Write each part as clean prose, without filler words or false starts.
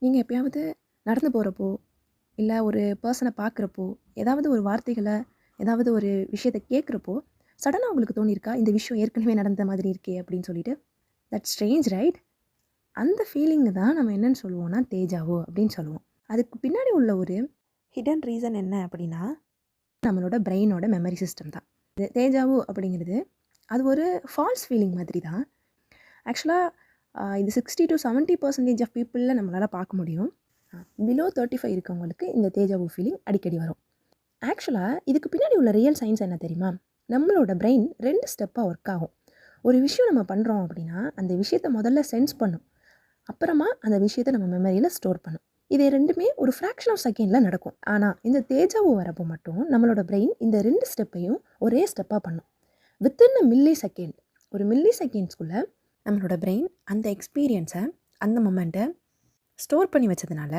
நீங்கள் எப்பயாவது நடந்து போகிறப்போ, இல்லை ஒரு பர்சனை பார்க்குறப்போ, ஏதாவது ஒரு வார்த்தைகளை, ஏதாவது ஒரு விஷயத்தை கேட்குறப்போ, சடனாக உங்களுக்கு தோணியிருக்கா, இந்த விஷயம் ஏற்கனவே நடந்த மாதிரி இருக்கே அப்படின்னு சொல்லிட்டு? That's strange right? அந்த ஃபீலிங்கு தான் நம்ம என்னன்னு சொல்லுவோம்னா தேஜாவோ அப்படின்னு சொல்லுவோம். அதுக்கு பின்னாடி உள்ள ஒரு ஹிடன் ரீசன் என்ன அப்படின்னா, நம்மளோட பிரெயினோட மெமரி சிஸ்டம் தான். இது தேஜாவோ அப்படிங்கிறது அது ஒரு ஃபால்ஸ் ஃபீலிங் மாதிரி தான். ஆக்சுவலாக இது 60 to 70% ஆஃப் பீப்புளில் நம்மளால் பார்க்க முடியும். பிலோ 35 இருக்கவங்களுக்கு இந்த தேஜாவோ ஃபீலிங் அடிக்கடி வரும். ஆக்சுவலாக இதுக்கு பின்னாடி உள்ள ரியல் சயின்ஸ் என்ன தெரியுமா? நம்மளோட பிரெயின் 2 ஸ்டெப்பாக ஒர்க் ஆகும். ஒரு விஷயம் நம்ம பண்ணுறோம் அப்படின்னா அந்த விஷயத்தை முதல்ல சென்ஸ் பண்ணும், அப்புறமா அந்த விஷயத்தை நம்ம மெமரியில் ஸ்டோர் பண்ணும். இது ரெண்டுமே ஒரு ஃப்ராக்ஷன் ஆஃப் செகண்டில் நடக்கும். ஆனால் இந்த தேஜாவோ வரப்போ மட்டும் நம்மளோட பிரெயின் இந்த 2 ஸ்டெப்பையும் ஒரே ஸ்டெப்பாக பண்ணும். வித்தின் அ மில்லி செகண்ட், ஒரு மில்லி செகண்ட்ஸ்குள்ளே நம்மளோட பிரெயின் அந்த எக்ஸ்பீரியன்ஸை, அந்த மொமெண்ட்டை ஸ்டோர் பண்ணி வச்சதுனால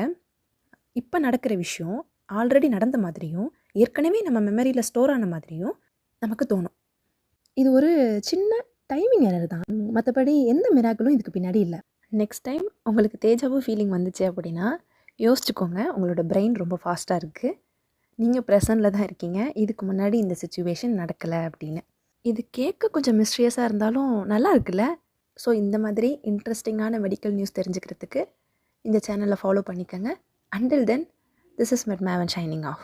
இப்போ நடக்கிற விஷயம் ஆல்ரெடி நடந்த மாதிரியும் ஏற்கனவே நம்ம மெமரியில் ஸ்டோர் ஆன மாதிரியும் நமக்கு தோணும். இது ஒரு சின்ன டைமிங் எரர் தான், மற்றபடி எந்த மிராக்கிளும் இதுக்கு பின்னாடி இல்லை. நெக்ஸ்ட் டைம் உங்களுக்கு தேஜாவோ ஃபீலிங் வந்துச்சு அப்படின்னா யோசிச்சுக்கோங்க, உங்களோட பிரெயின் ரொம்ப ஃபாஸ்ட்டாக இருக்குது, நீங்கள் ப்ரெசண்டில் தான் இருக்கீங்க, இதுக்கு முன்னாடி இந்த சிச்சுவேஷன் நடக்கலை அப்படின்னு. இது கேட்க கொஞ்சம் மிஸ்ட்ரியஸாக இருந்தாலும் நல்லா இருக்குல்ல? ஸோ இந்த மாதிரி இன்ட்ரெஸ்டிங்கான மெடிக்கல் நியூஸ் தெரிஞ்சுக்கிறதுக்கு இந்த சேனலை ஃபாலோ பண்ணிக்கோங்க. Until then, this is Madmavan signing off.